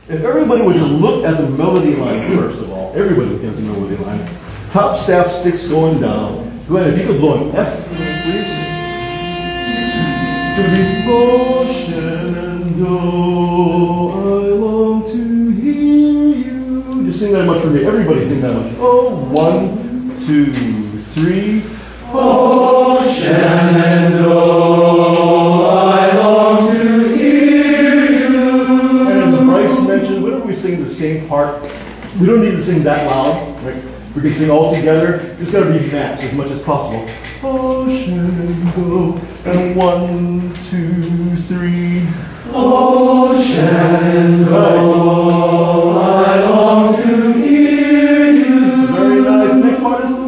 If everybody would just look at the melody line first of all, everybody look at the melody line. Top staff sticks going down. Go ahead, if you could blow an F, please. It's going to be oh, Shenandoah, I long to hear you. Just sing that much for me. Everybody sing that much. Oh, 1, 2, 3. Oh, Shenandoah, I long to hear you. And as Bryce mentioned, whenever we sing the same part, we don't need to sing that loud, right? We can sing all together. It's got to be matched as much as possible. Oh, Shenandoah, and 1, 2, 3. Oh, Shenandoah, I long to hear you. Very nice. Next part is away,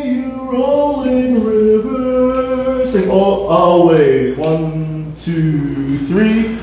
you rolling river. Sing all away. 1, 2, 3.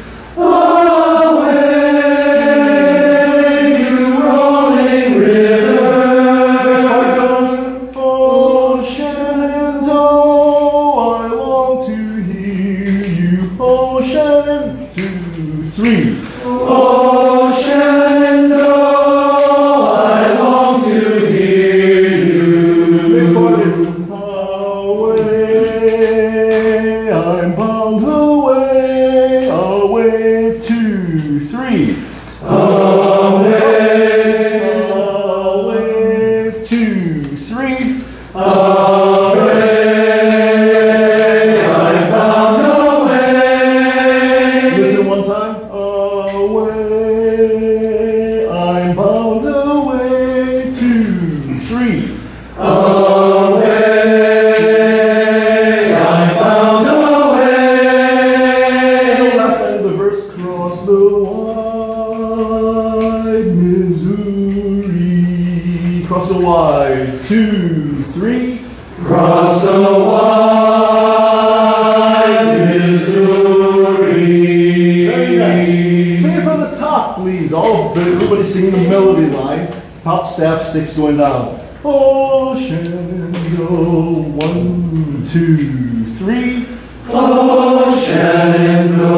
Sticks going down. Oh, Shenandoah, 1, 2, 3. Oh, Shenandoah,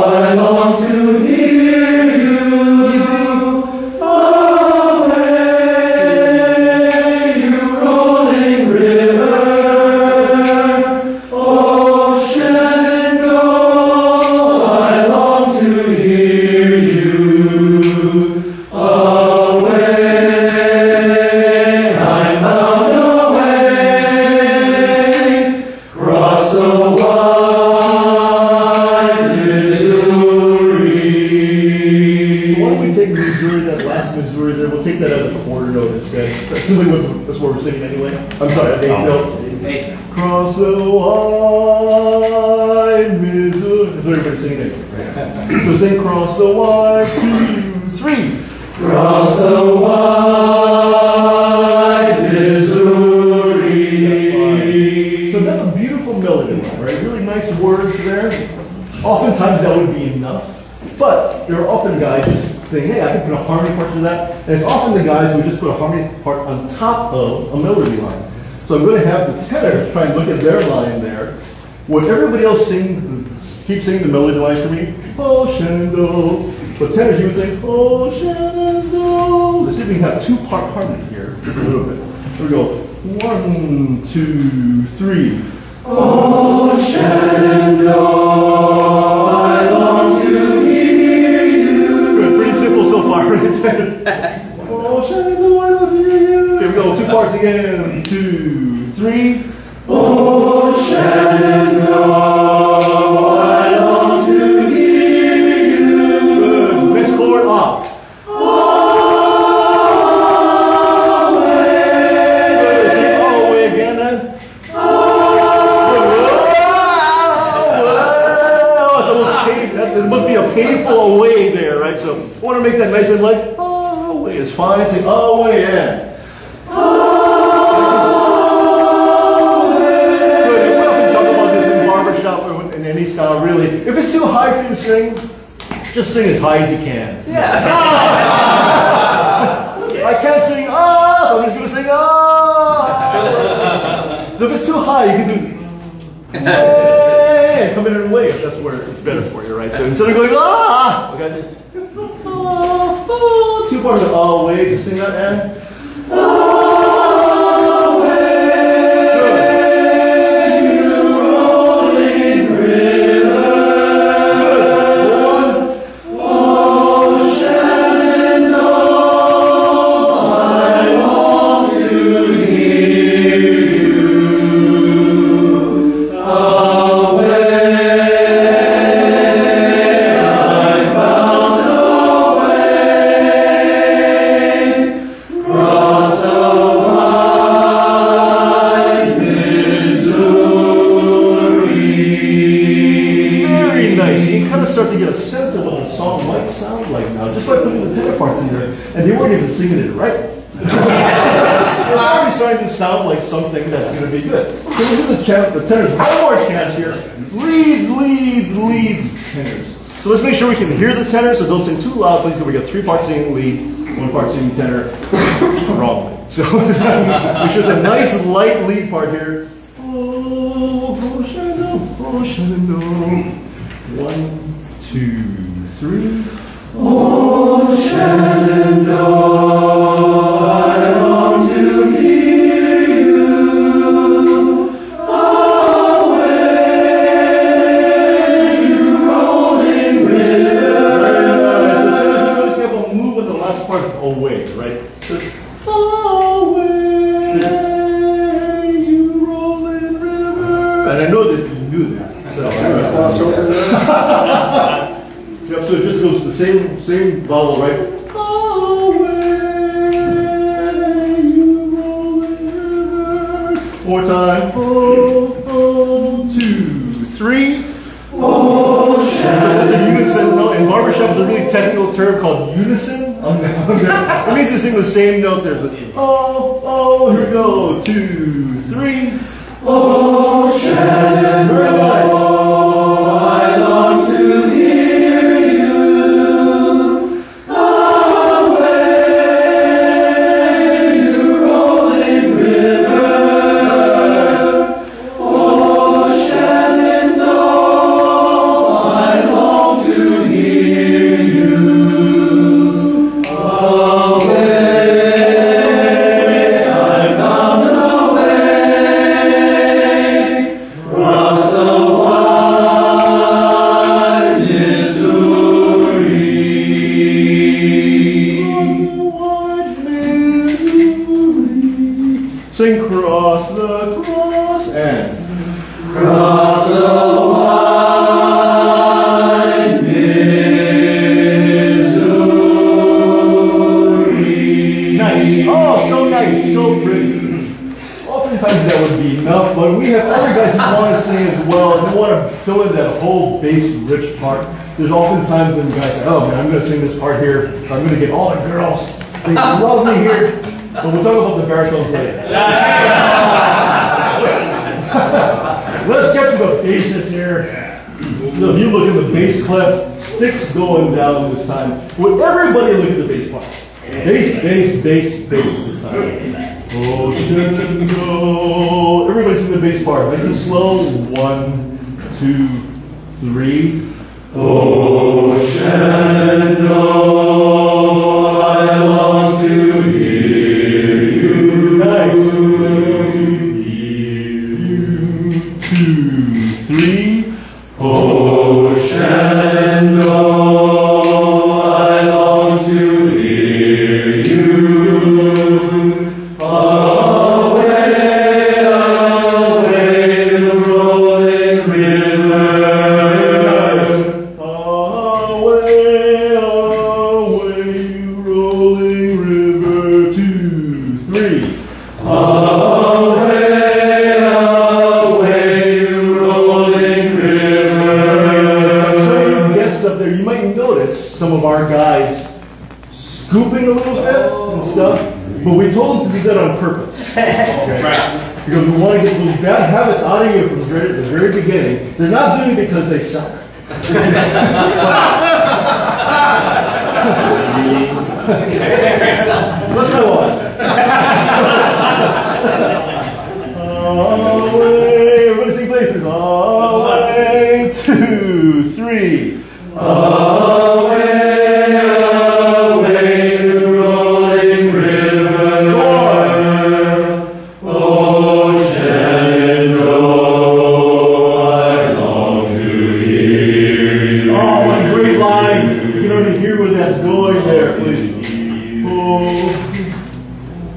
I long to hear you. Easy. Away, you rolling river. Oh, Shenandoah, I long to hear you. That's what we're singing anyway. I'm sorry, I didn't know. Cross the wide Missouri. That's what everybody's singing anyway. So sing cross the wide, 2, 3. Cross the wide Missouri. So that's a beautiful melody line, right? Really nice words there. Oftentimes that would be enough. But there are often guys who think, hey, I can put a harmony part to that. And it's often the guys who just put a harmony part on top of a melody line. So I'm going to have the tenors try and look at their line there. Would everybody else keep singing the melody lines for me? Oh, Shenandoah. But tenors, you would sing, oh, Shenandoah. Let's see if we can have 2-part harmony here, just a little bit. Here we go. 1, 2, 3. Oh, Shenandoah, I long to hear you. Good, pretty simple so far, right? Oh, Shenandoah, I love you. Here we go, 2 parts again. 2, 3. Oh, Shenandoah, I long to hear you. Good. Next chord, off. Good. Sing all the way again then. It must be a painful away there, right? So I want to make that nice and light. Away is fine. Sing away in. Good. We often talk about this in barbershop or in any style, really. If it's too high for you to sing, just sing as high as you can. Yeah. I can't sing so I'm just going to sing If it's too high, you can do. away and come in and wave. That's where it's better for you, right? So instead of going, ah, okay. Two parts of away, just sing that and start to get a sense of what the song might sound like now, just by putting the tenor parts in there, and they weren't even singing it right. It's already starting to sound like something that's going to be good. So we'll do the tenors one more chance here. Leads, tenors. So let's make sure we can hear the tenor, so don't sing too loud, please. So we got 3 parts singing lead, 1 part singing tenor. Wrong way. So we should have a nice light lead part here. Oh, Shenandoah. 1, 2, 3. Oh, Shenandoah, I long to hear you. Away, you rolling river. Notice we have a move with the last part of away, right? Just away, you rolling river. And I know that you knew that. So, yep, so it just goes the same vowel, right? Away, you rolling river. One more time. Oh, 2, 3. Oh, That's a unison. No, in barbershop, there's a really technical term called unison. It means to sing the same note there. Oh, here we go. 2, 3. Oh, Shenandoah, I long to hear you. Away, you rolling river. Oh, Shenandoah, I long to hear you. Away, I'm bound away. Cross the wide Missouri. Sing cross the cross and Cross the wide Missouri. nice. Oh, so nice, so pretty. Oftentimes that would be enough, but we have other guys who want to sing as well, and they want to fill in that whole bass-rich part. There's oftentimes when guys say, oh man, I'm going to sing this part here. I'm going to get all the girls. They love me here. But we'll talk about the baritones later. Let's get to the basics here. So if you look at the bass clef, sticks going down this time. Would everybody look at the bass part? Bass this time. Oh, Shenandoah. Everybody sing the bass part. Nice and slow. 1, 2, 3. Oh, Shenandoah, I long to hear you. Nice. 2, 3. Oh, Shenandoah, I long to hear you. Away, away, the rolling river. Away, away, you rolling river. 2, 3. Away, away, you rolling river. Some of you guests up there, you might notice some of our guys scooping a little bit and stuff, but we told us to do that on purpose. Okay? Right. Because we want to get those bad habits out of you from the very beginning. They're not doing it because they suck. Let's go on. Away, everybody sing places. Away, 1, 2, 3. Away, away, the rolling river. Oh, Shenandoah, I long to hear you. Oh, what a great line. You can already hear where that's going there, please. Oh,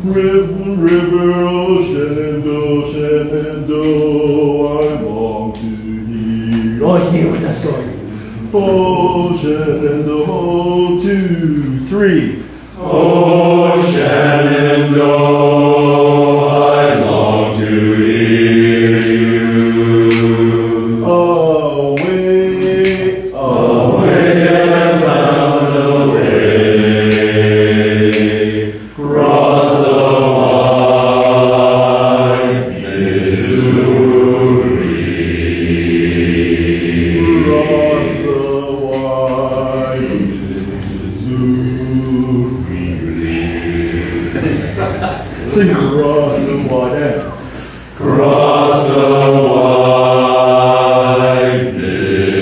river, oh, Shenandoah, Shenandoah, I long to hear. Oh, I can hear where that's going. Oh, Shenandoah, 2, 3. Oh, Shenandoah, I long to hear you. Away, Away and down the way, cross the wide Missouri. Cross the wide Missouri. Sing across the wide. Cross the wide Missouri.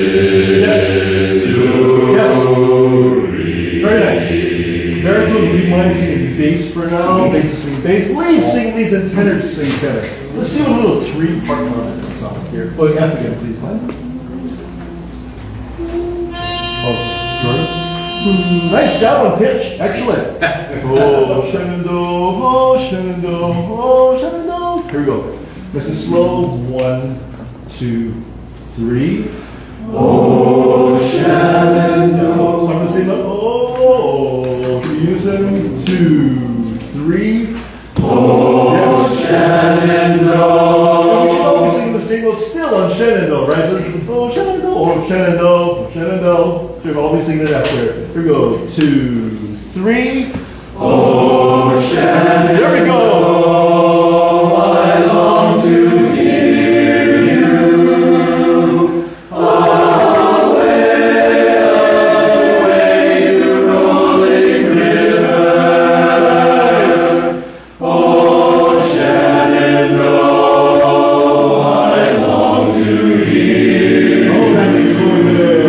Very nice. Baritone, do you mind singing bass for now? Bass sing bass. Lead sing leads and tenors sing tenor. Let's see what a little 3-part song here. Oh, F again, please, man. Oh, Jordan. Nice job on pitch. Excellent. Oh, Shenandoah, oh, Shenandoah, oh, Shenandoah. Here we go. Nice and slow. 1, 2, 3. Oh, Shenandoah. Start with the same note. Oh, Houston. 2, 3. Oh, Shenandoah. We should all be singing the same note still on Shenandoah, right? So, oh, Shenandoah, oh, Shenandoah, oh, Shenandoah. Should all be singing it after. Here we go. 2, 3. Oh, Shenandoah. There we go. I long to hear you. Away, away, the rolling river. Oh, Shenandoah, I long to hear you. Oh, that makes going there.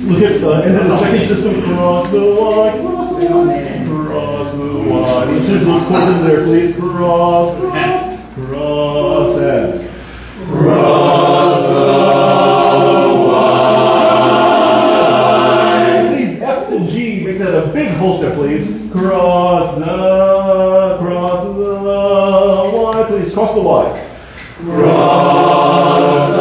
Look at and then the second system, cross the wide, cross the wide, cross the wide. Let's use those chords in there, please. Cross, cross, cross, and Cross the wide. please F to G, make that a big holster, please. Cross the wide, please. Cross the wide. Cross the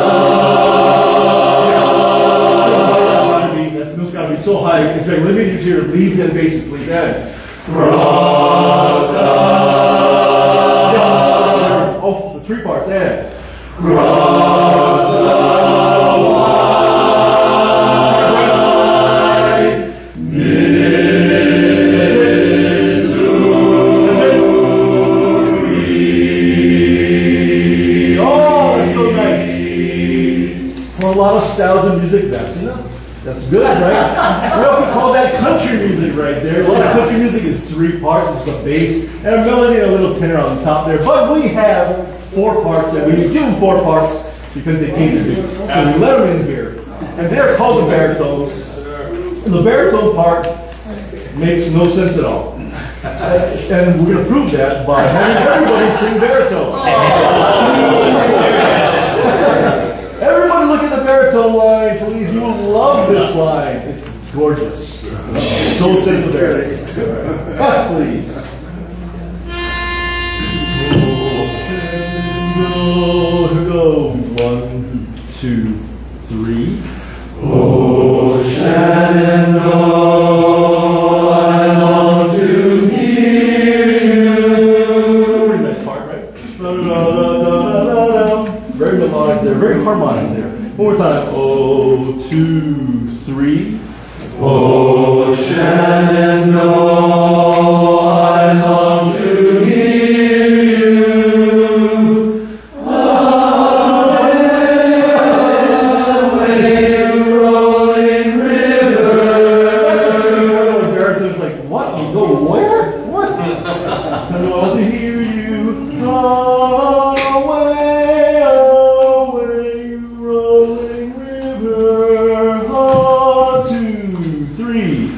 That note's got to be so high. In fact, let me use your leads and bass, please. And Cross the oh, the 3 parts. And Cross the wide Missouri. oh, that's so nice. For a lot of styles of music, that's enough. That's good, right? We often call that country music right there. A lot of country music is 3 parts. It's a bass and a melody and a little tenor on the top there. But we have 4 parts that we give them 4 parts because they came to do. So we let them in here. And they're called the baritones. And the baritone part makes no sense at all. And we're going to prove that by having everybody sing baritone. Everybody look at the baritone line, please. You will love this line. It's gorgeous. So sing the baritone. F, please. Here we go. 1, 2, 3. Oh, Shenandoah, I long to hear you. Pretty nice part, right? Very melodic there, very harmonic there. One more time. Oh, 2, 3. Oh, Shenandoah, I long to hear you. Away, away, rolling river. 2, 3.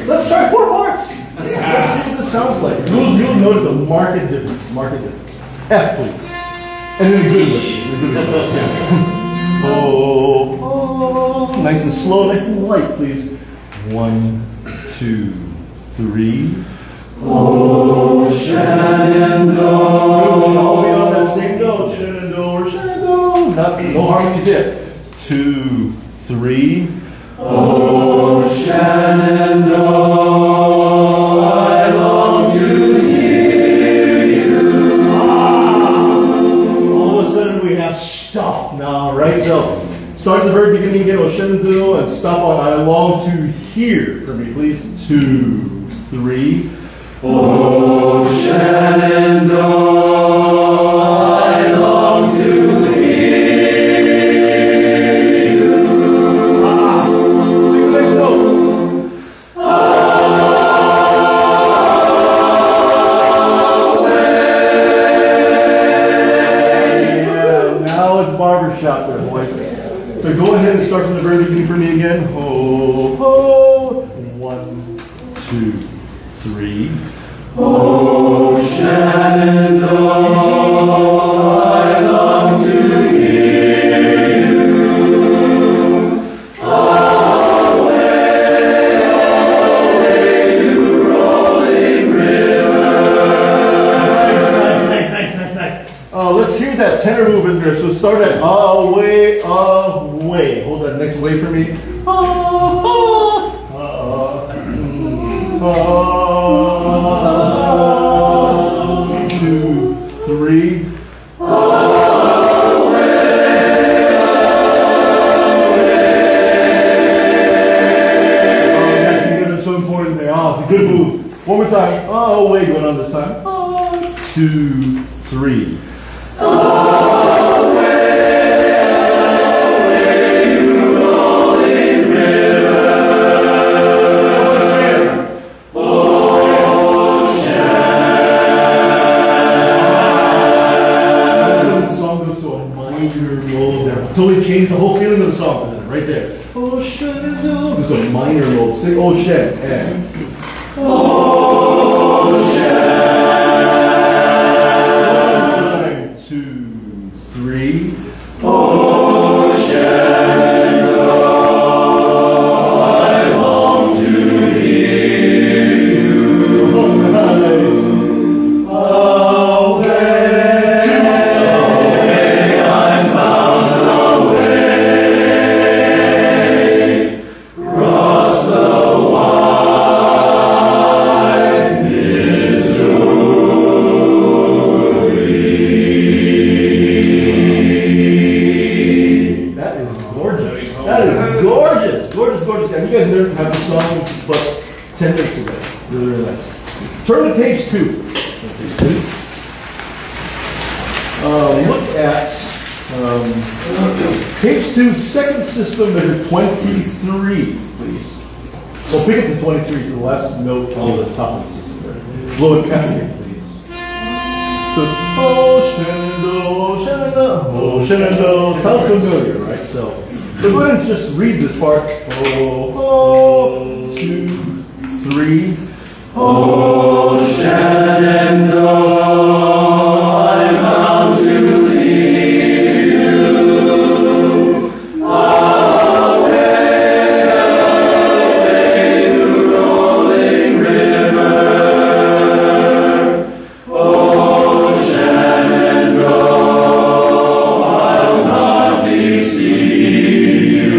Let's try 4 parts. Let's see what this sounds like. You'll notice a marked difference. F, please. And then a good way. Oh, nice and slow, nice and light, please. 1, 2, 3. Oh, Shenandoah. All be on that same note. Shenandoah, Shenandoah. No harmonies yet. 2, 3. Oh, Shenandoah, I long to hear you. All of a sudden we have stuff now, right? So start at the very beginning again with Shenandoah and stop on I long to hear for me, please. 2, 3. Oh, Shenandoah, I long to Barbershop there, boys. So go ahead and start from the very beginning for me again. Ho, ho. 1, 2, 3. Oh, Shenandoah, I long to hear you. Away, you rolling river. Nice. Let's hear that tenor move in there. So start at away, away. Hold that next way for me. 2, 3. That's so important there. Oh, it's a good move. One more time. Away, going on this time. 2, 3. Totally change the whole feeling of the song right there. Oh, Shenandoah. There's a minor mode. Sing oh, Shen. And. Oh, Shen. 2, 3. Oh, Shenandoah, I long to hear you. gorgeous. And you guys never have the song but 10 minutes ago. Really, really nice. Turn to page 2. Look at page 2, second system, measure 23, please. Well, pick up the 23, so the last note on the top of the system there. Blow it cascade, please. So, oh, Shenandoah, oh, Shenandoah. Sounds familiar, right? So go ahead and just read this part. Oh, 2, 3. Oh, Shenandoah, I'm bound to lead you away, away to rolling river. Oh, Shenandoah, I'll not deceive you.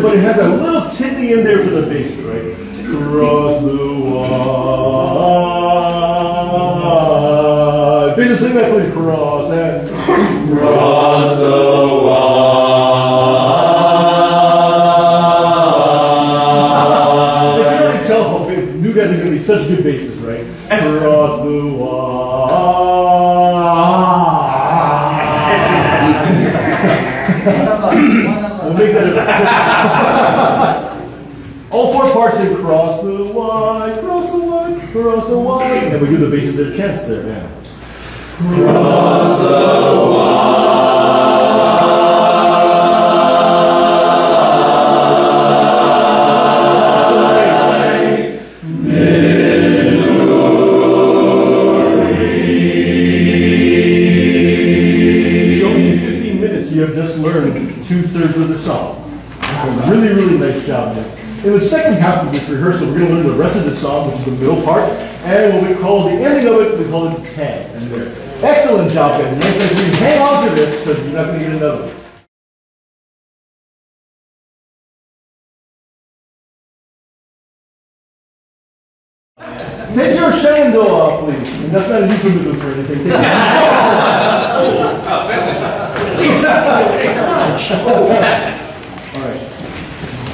But it has a little tippy in there for the bass, right? Cross the wide. Bass, sing that please. Cross and Cross the wide. You can already tell how new guys are going to be such good basses, right? Cross the We'll make that all 4 parts in cross the wide, cross the wide, cross the wide. And we give the basses their chance there. Yeah. Cross the wide. You have just learned 2/3 of the song. Really, really nice job, Nick. In the second half of this rehearsal, we're going to learn the rest of the song, which is the middle part, and what we call the ending of it, we call it tag. And there. Excellent job, guys. Nick, we hang on to this because you're not going to get another one. Take your Shenandoah, please. And that's not a euphemism for anything. Take All right.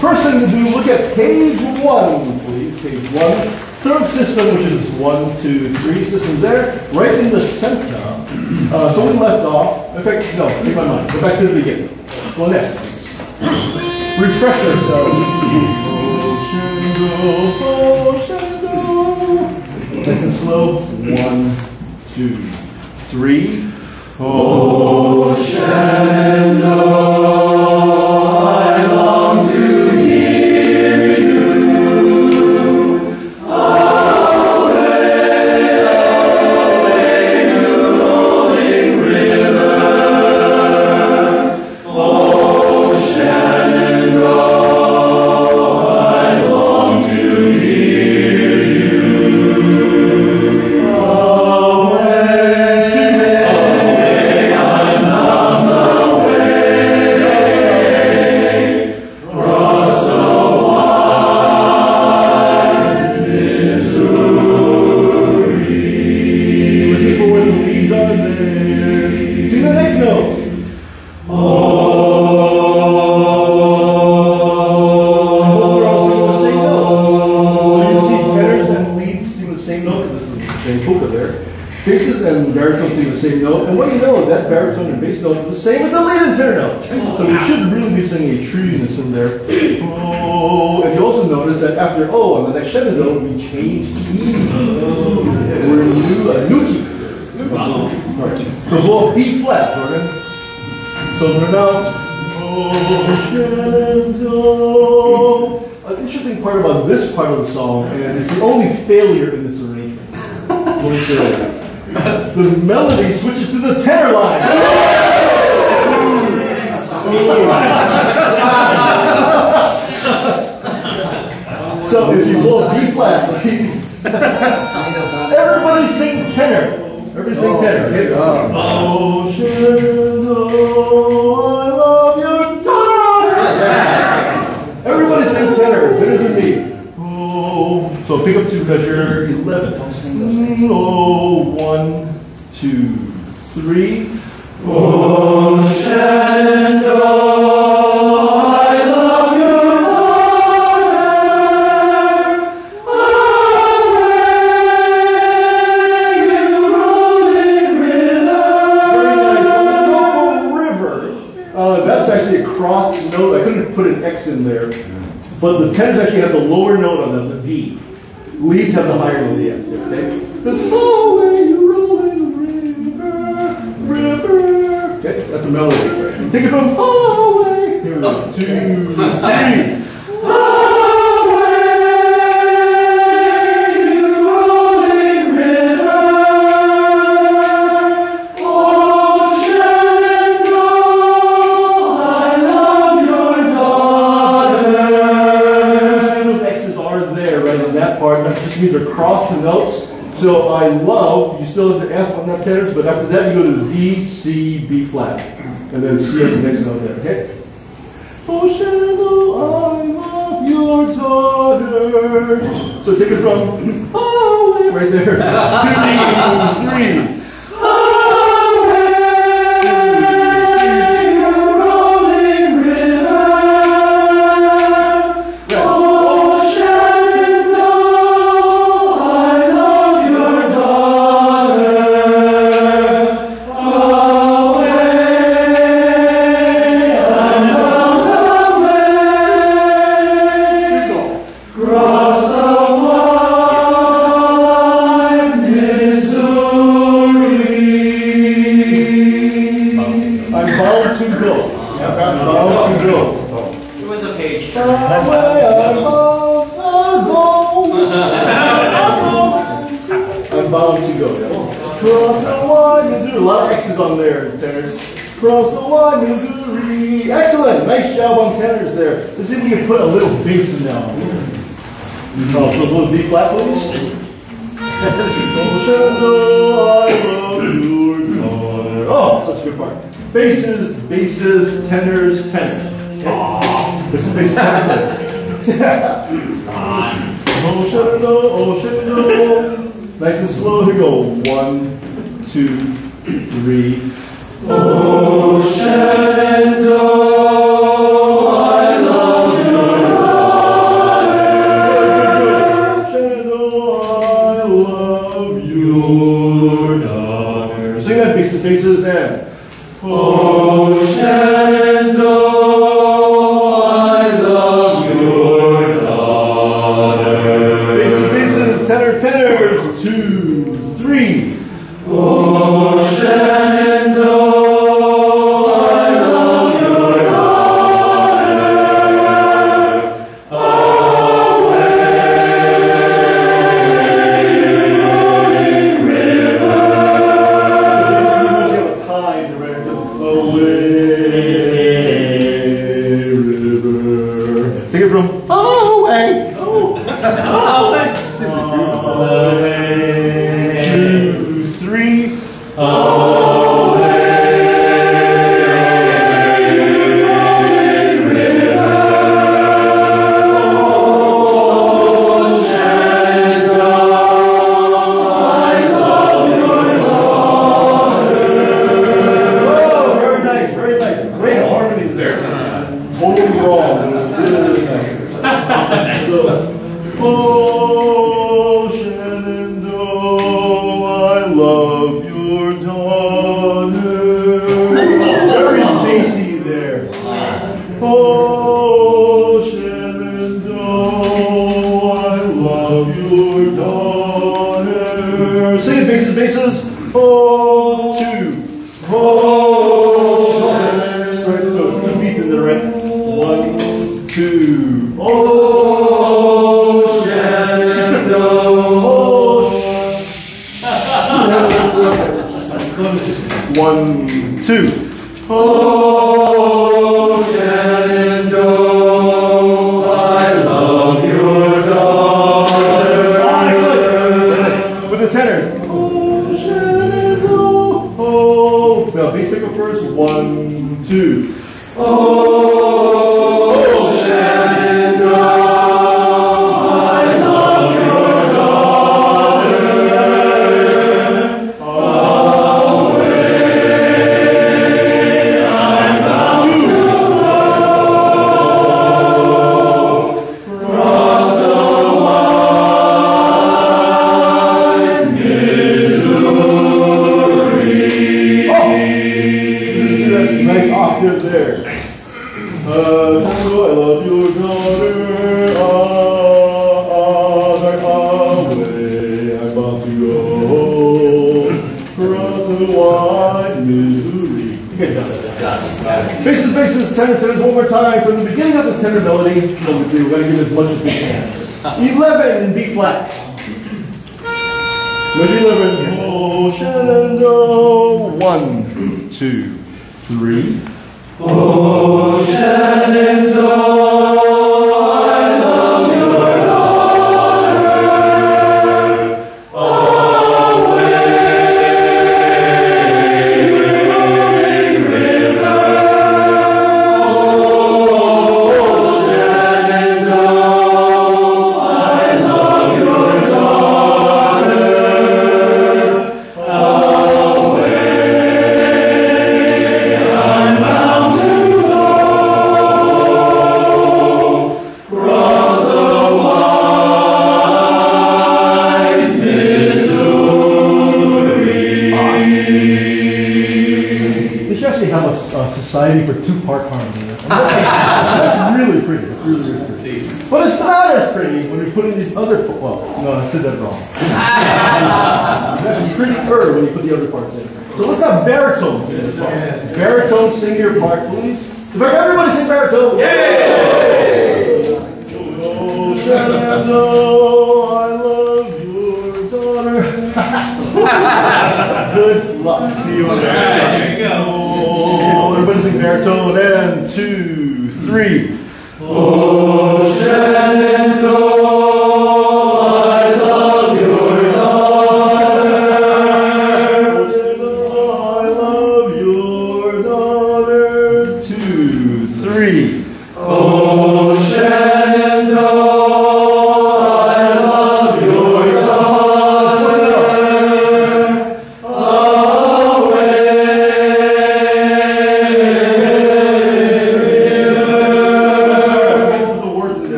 First thing to do, look at page 1, please. Page 1. Third system, which is 1, 2, 3 systems there, right in the center. So we left off. In fact, no, take my mind. Go back to the beginning. Go next, please. Refresh ourselves. Nice and slow. 1, 2, 3. Oh, Shenandoah, I long to hear you. Away, away to rolling river. Oh, Shenandoah, I long to hear you. Basses and baritone sing the same note, and what do you know? That baritone and bass note is the same as the lead and tenor note. So we should really be singing a true unison there. Oh, and you also notice that after O on the next Shenandoah, we change keys. We're in a new key. Alright. So we'll B flat, alright? So we're now Oh, Shenandoah. An interesting part about this part of the song, and it's the only failure in this arrangement. The melody switches to the tenor line. So if you blow B flat, please. Everybody sing tenor. Everybody sing tenor. Okay? Oh, Shenandoah, I love your daughter. Everybody sing tenor. Better than me. So pick up 2 because you're 11. Oh, 1, 2, 3. Oh, Shenandoah, I love your daughter. Away, you rolling river. Very nice. River. That's actually a crossed note. I couldn't put an X in there. But the tenors actually have the lower note on them, the D. Leads have the higher note, the F. Okay? This away, you rolling river. Okay, that's a melody. Take it from away. Here we go. 2, 3. That just means across the notes. So I love, you still have the F on that tenors, but after that you go to the D, C, B flat. And then C on the next note there, okay? Oh, Shenandoah, I love your daughter. So take it from, oh, right there. 2, 3. I'm bound to go. Cross the wide Missouri. A lot of X's on there, tenors. Cross the wide Missouri. Excellent. Nice job on tenors there. Let's see if we can put a little bass in now. So a little B flat, please. Oh, such a good part. Basses, basses, tenors, tenors. Basses, basses, tenors. Oh, Shenandoah, oh, Shenandoah. Nice and slow. Here we go. 1, 2, 3. Oh, Shenandoah, I love your daughter. Shenandoah, I love your daughter. Sing that, bases, bases, and. Oh, Shenandoah, I love your daughter. Bases, bases, tenor, tenors. 2, 3. Oh, Shenandoah, I love your daughter. Away, rolling river. You have a tie in the record. Away, river. Take it from away. Oh, away. 2, 3. Oh, Shenandoah, I love your daughter. Very bassy there. Oh, Shenandoah, I love your daughter. Sing it, basses, basses. Oh, 2. Oh, right, so 2 beats in there, right? 1, 2. Oh. 1, 2. Oh, Shenandoah, I love your daughter. With the tenor. Oh, Shenandoah. Oh, well, bass pick up first. 1, 2. Oh, Shenandoah. Basses, basses, tenors, tenors, one more time. From the beginning of the tenor melody, we're going to give as much as we can. 11 in B flat. Measure 11. Oh, Shenandoah. 1, 2, 3. Oh, Shenandoah, I love your daughter. Away, rolling river. Oh, Shenandoah, I love your daughter. Society for two-part harmony. That's really pretty. It's really, really pretty. But it's not as pretty when you're putting these other. Well, no, I said that wrong. It's actually prettier when you put the other parts in. So let's have baritone sing this part. Baritone, sing your part, please. Everybody sing baritone. Yay! Oh, Shenandoah, I love your daughter. Good luck. See you on the next time. There you go. Everybody sing baritone, and 2, 3. Oh, Shenandoah, I love your daughter. I love your daughter. 2, 3. Oh, Shenandoah, I love your daughter.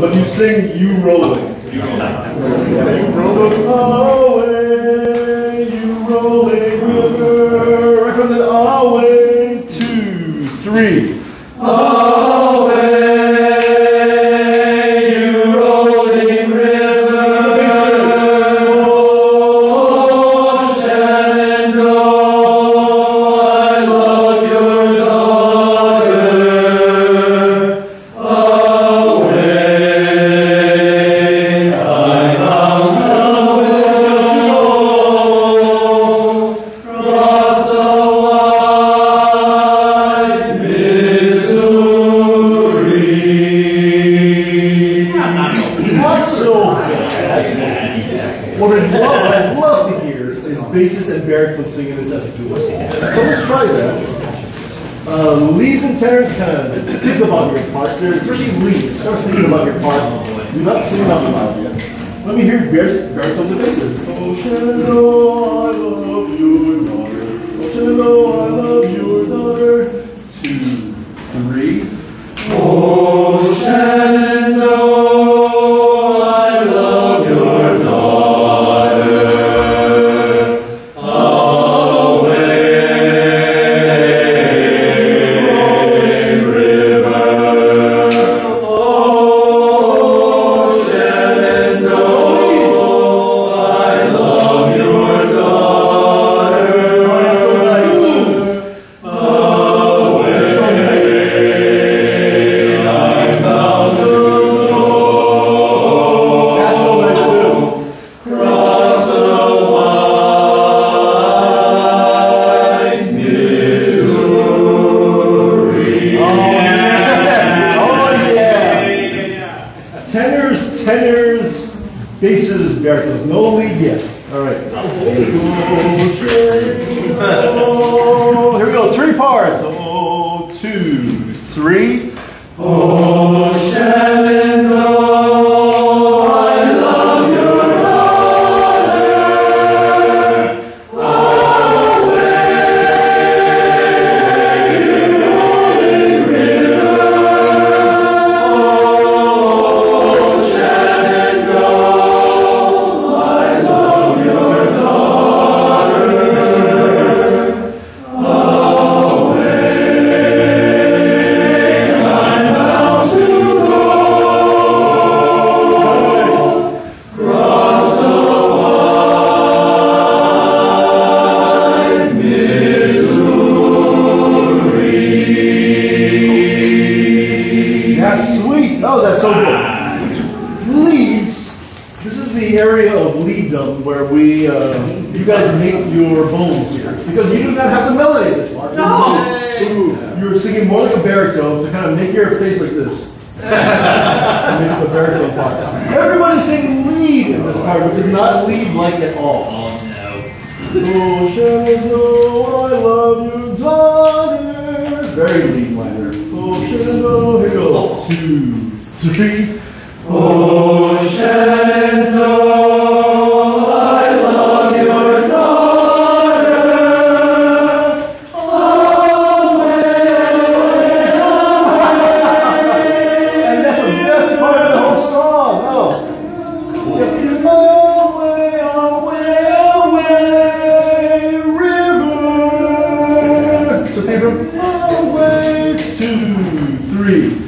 But you sing you rolling. You rolling away, you rolling river. Right from the away, 2, 3. Away, you rolling river. Oh, Shenandoah, I love your daughter. What I'd love to hear is basses and baritone singing this as a duet. So let's try that. Leads and tenors, kind of think about your part. There's really leads. Start thinking about your part. Do not sing out loud yet. Let me hear baritones and basses. Oh, Shenandoah, I love your daughter. Oh, Shenandoah, I love your daughter. 2, 3. Oh, Shenandoah, I love your daughter. Away, river. Oh, Shenandoah, I love your daughter. Tenors, basses, baritones. No lead yet. All right. Oh, here we go. 3 parts. Oh, 2, 3. Oh, Shenandoah, I love your daughter. Away, rolling river. Oh, Shenandoah, I love your daughter. Away, I'm bound to go. the area of leaddom where we, you guys make your bones here. Because you do not have the melody at this part. No! You're singing more like a baritone, so kind of make your face like this. Make the baritone part. Everybody sing lead in this part, which is not lead-like at all. Oh no. Oh, Shenandoah, I love you, daughter. Very lead-like there. Oh, Shenandoah, here we go. 2, 3. Oh, Shenandoah, I love your daughter. And that's the best part of the whole song. Oh. Away, away, away, river. So take from away, 2, 3.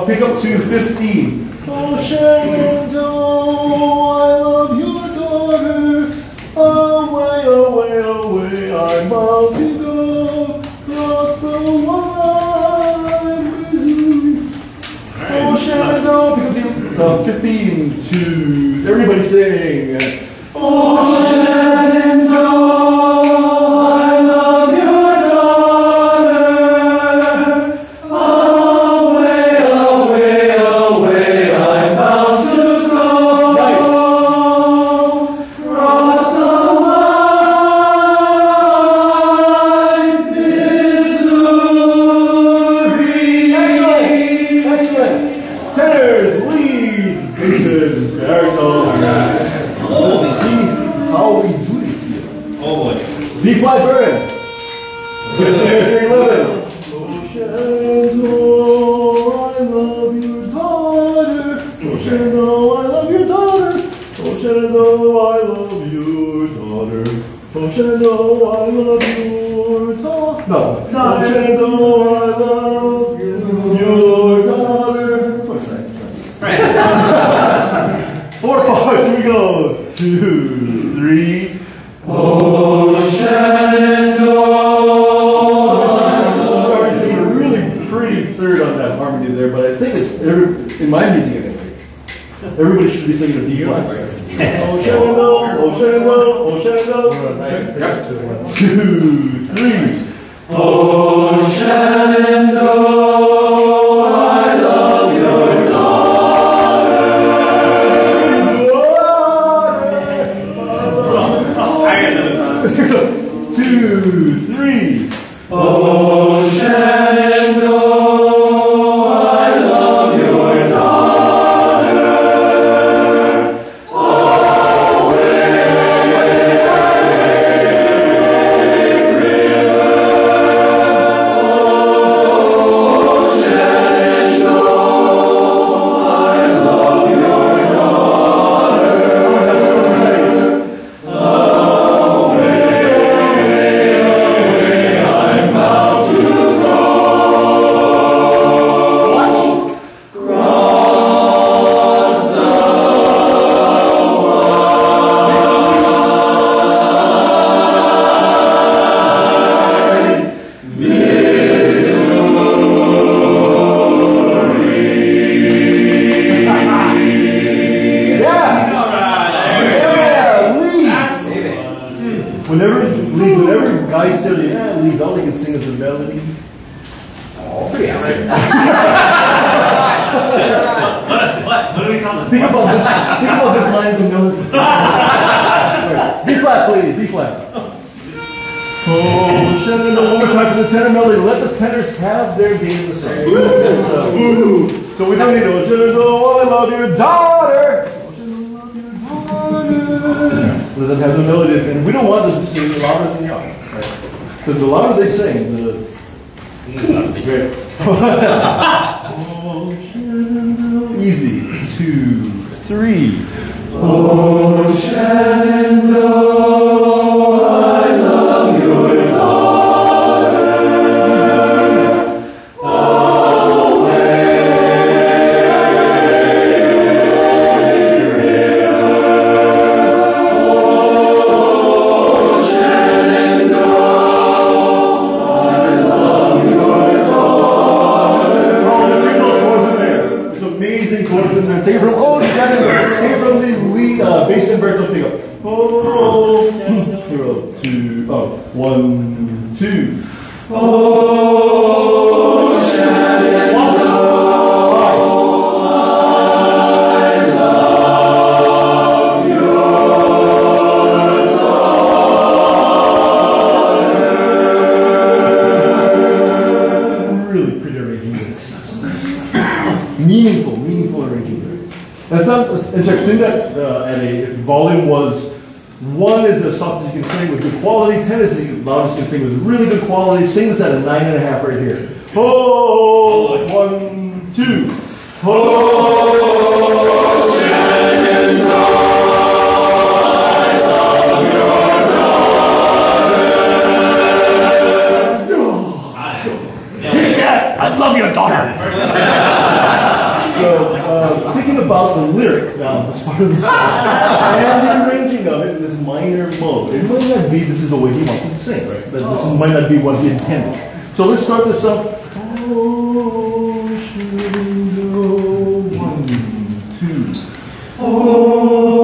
Pick up to 15. Oh, Shenandoah, I love your daughter. Away, away, away, I'm about to go across the wide Missouri. Oh, Shenandoah, pick up to 15 to everybody sing. Oh, Shenandoah. B-flat burn. 11. Oh, Shenandoah, I love your daughter. Oh, Shenandoah, I love your daughter. Oh, Shenandoah, I love your daughter. Oh, Shenandoah, I love your daughter. No. Oh, Shenandoah, I love your daughter. What's that? Right. 4 parts. Here we go. 2, 3. Oh, Shenandoah. I'm singing a really pretty third on that harmony there, but I think it's in my music anyway. Everybody should be singing a D flat. Oh, Shenandoah, oh, Shenandoah, oh, Shenandoah. 2, 3. Oh, Shenandoah, I love your daughter. 2, 3. Oh, Shenandoah, I love your daughter. Away, river. Oh, Shenandoah, I love your daughter. I'm about to go. Leads, whenever guys tell you, leads, all they can sing is the melody. What are we talking about? Think about this line of melody. B flat, please, B flat. Oh, Shenandoah, one more time for the tenor melody. Let the tenors have their game in the song. So we don't need to, Shenandoah, I love your daughter. Let them have the melody, and we don't want them to sing louder than they are. Right? Because the louder they sing, the greater. Oh, Shenandoah. Easy. 2, 3. Oh, Shenandoah, I love your daughter. Take it from Shenandoah. Take it from the lead, bass and baritone pickup. Oh, 2, 1, 2. Oh, Shenandoah, I love your daughter. Really pretty arrangement. Meaningful arrangement. And check, sing that at a volume was 1 is as soft as you can sing with good quality, 10 is the loudest you can sing with really good quality. Sing this at a 9.5 right here. Oh, 1, 2. Oh, Shenandoah, I love your daughter. So, thinking about the lyric now, as part of the song, and the arranging of it in this minor mode. It might not be this is the way he wants it to sing, right? But this might not be what he intended. So let's start this up. Oh, Shenandoah, 1, 2. Oh,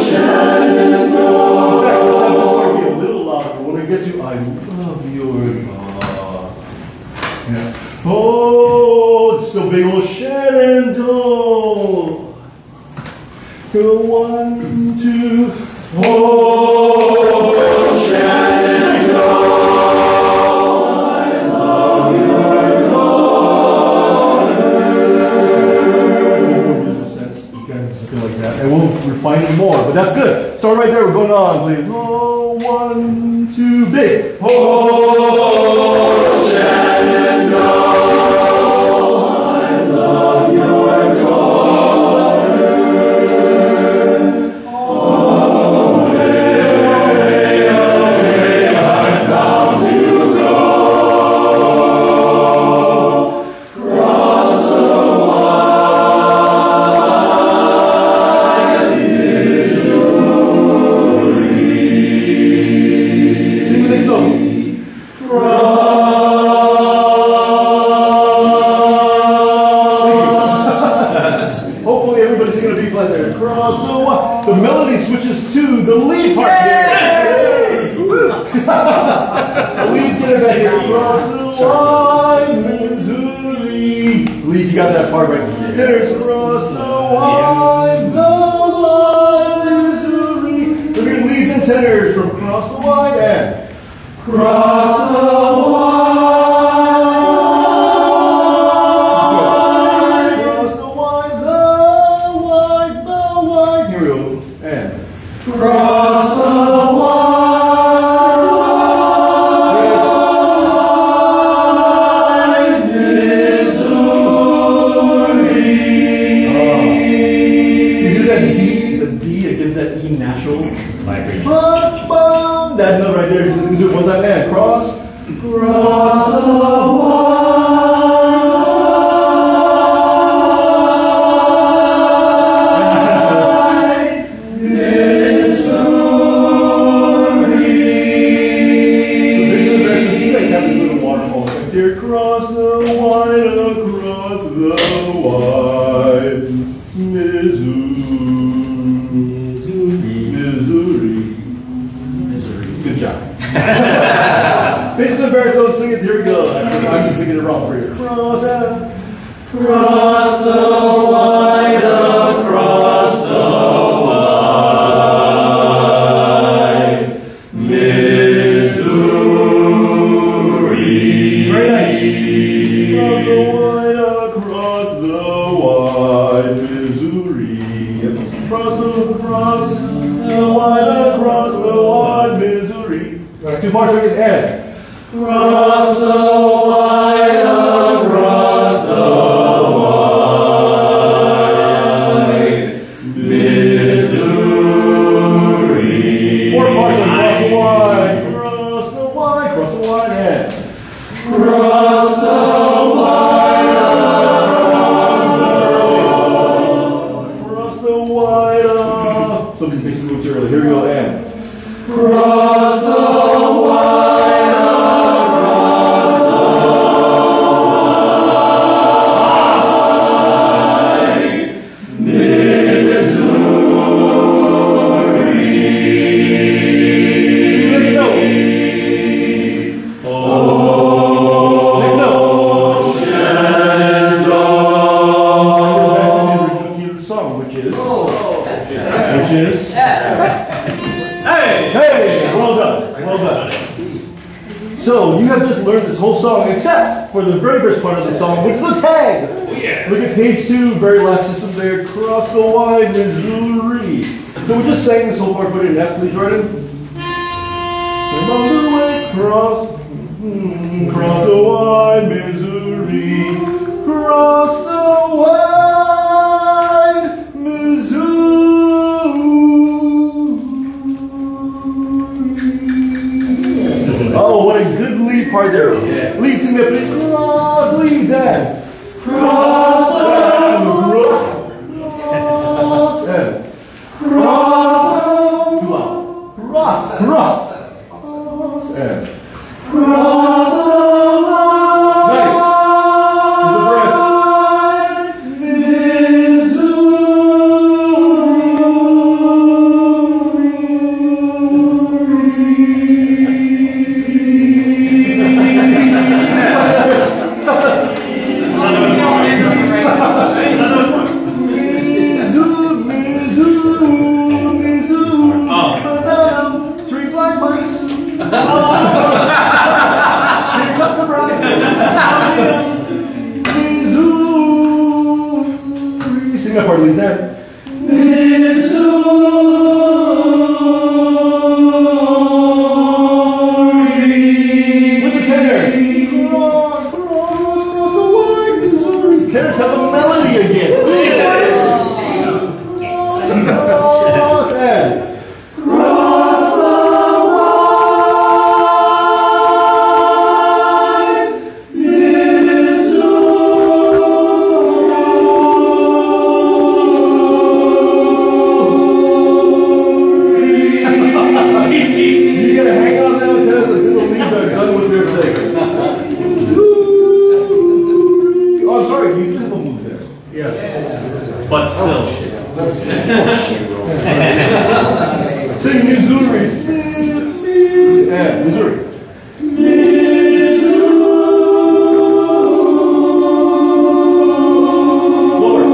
Shenandoah. In fact, let's have this part be a little louder. When we get to I love your yeah. Oh, it's still big old Shenandoah. Go 1, 2. Oh, Shenandoah, I love your daughter. There's no sense. You can do something like that, and we'll refine it more. But that's good. Start right there. We're going on, please. Oh, 1, 2, big. Oh, Shenandoah. The melody switches to the lead part here. The lead's in it back here. Across the wide Missouri. Lead, you got that part right. Tenors across the wide Missouri. Look at leads and tenors from across the wide and across the wide. Cross the wide Missouri. You do that D, the D against that E natural. That note right there, just do it one time and cross the wide. Across the wide Missouri. Good job. Bass and baritone, sing it. Here we go. I'm singing it wrong for you. Cross out. Across the wide, across the wide Missouri. Very nice. Across the wide Missouri. Across the wide Missouri. All right, 2 bars we can add. Across the wide, across the wide Missouri. 4 bars across the wide, across the wide, across the wide, and Across the wide, across the wide. Something makes it move too early. Here we go, and across the wide, across the wide Missouri. next note. Next note. Shenandoah. Back to the original key of the song, which is Hey, well done, well done. So you have just learned this whole song, except for the very first part of the song, which is the tag. Look at page 2, very last system there. Across the wide Missouri. So we just sang this whole part. Put it in F, please, Jordan. And on the way across the wide Missouri. Cross the wide Missouri. Oh, what a good lead part there. Yeah. Lead, sing that, please. Cross, leads, and Cross the cross, and cross, too loud. Cross, cross, and cross the nice. Here's the breath. Three black mice. Here comes the bride. Missouri. Sing that part, Lisa. With the tenors. Cross the wide Missouri. Tenors have a melody again. Cross and cross the wide Missouri. You gotta hang on now until the leads are done with their thing. Oh, I'm sorry, you did have a move there. Yes. But still. Sing Missouri. Yeah, Missouri. Lower.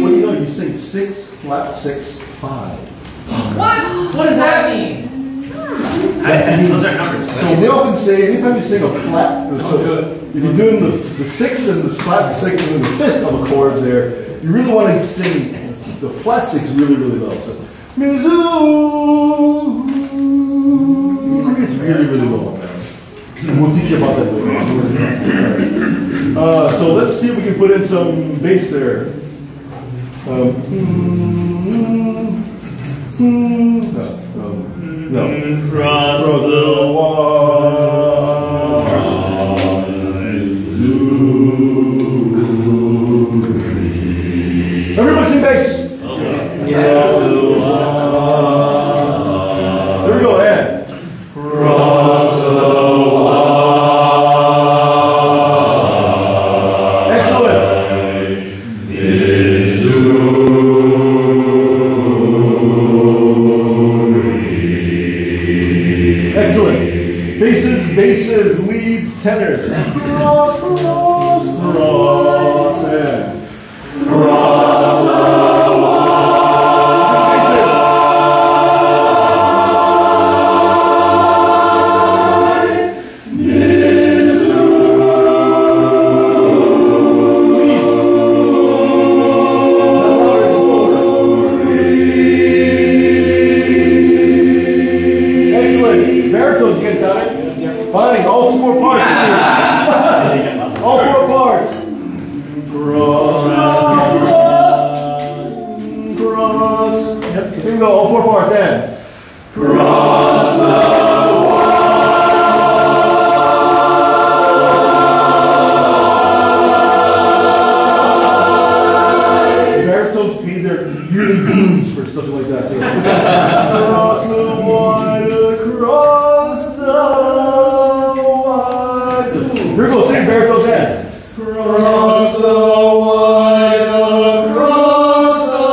What do you know? You sing 6, flat 6, 5. What? What does that mean? Those are numbers. So they often say, anytime you sing a flat, so if you're doing the 6th and the flat 6th and then the 5th of a chord there, you really want to sing the flat 6 really, really low. So, Missouri, it's really, really low. And we'll teach you about that later. So let's see if we can put in some bass there. No. Cross the everybody sing bass. Cross the There we go, and cross the excellent. Missouri. cross. Yep. Here we go, all four parts, and. Cross the wide. Baritones, they're really blues for something like that. So, across the wide, across the wide. Here we go, sing baritones, and. Cross the wide, across the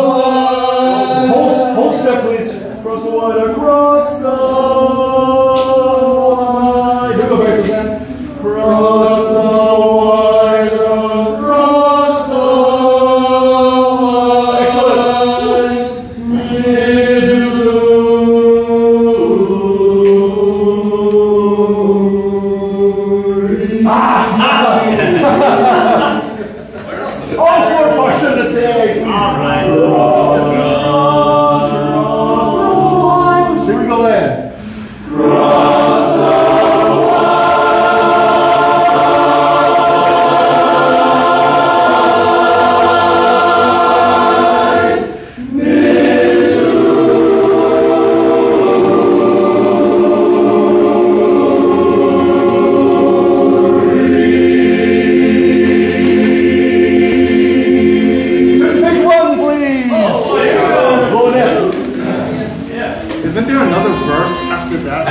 wide. Whole step, please. Across the wide, across the wide. Here we go, baritones, and. Cross the wide, across the wide. All four parts of the same. All right. Here we go then. Cross the Big one, please. Go next. Isn't there another verse after that?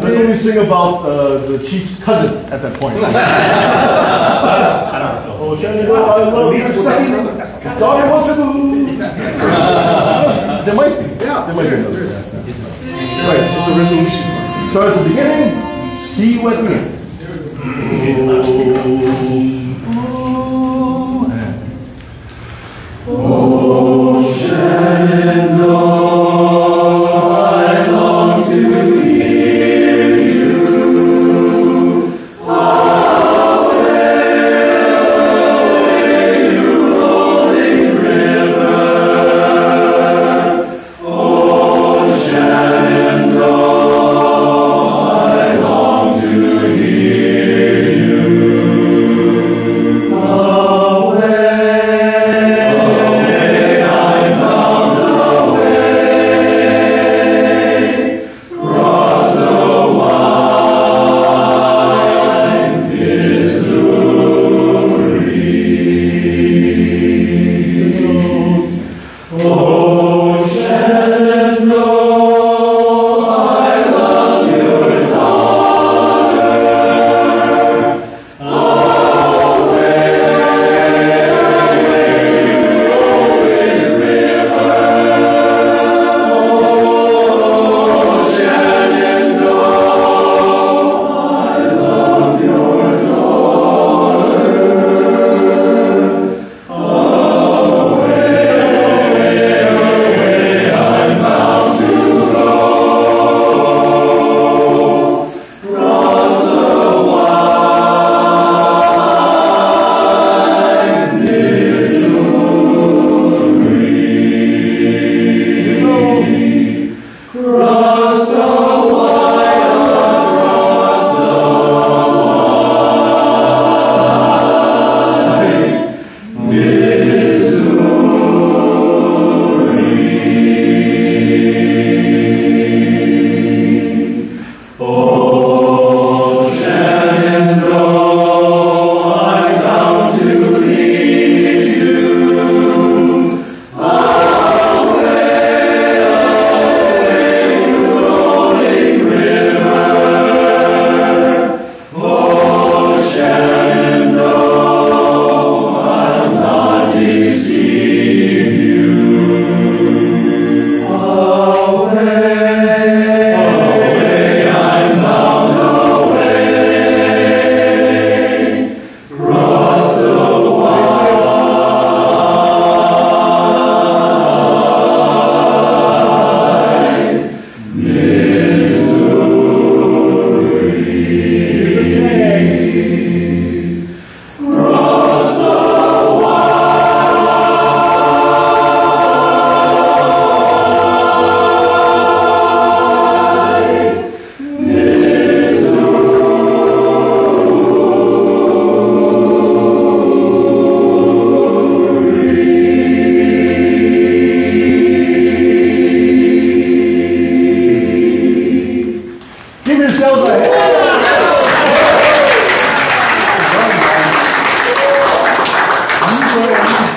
That's when we sing about the chief's cousin at that point. Oh, Shenandoah, I love your second daughter wants a boo. There might be. Yeah, There might be another. there is. Yeah. Right, it's a resolution. Start at the beginning, C with me. Oh, Shenandoah, I long to hear you. Away, you rolling river. Oh, Shenandoah, I long to hear you.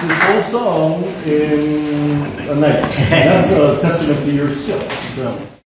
this whole song in a night. And that's a testament to your skill. So.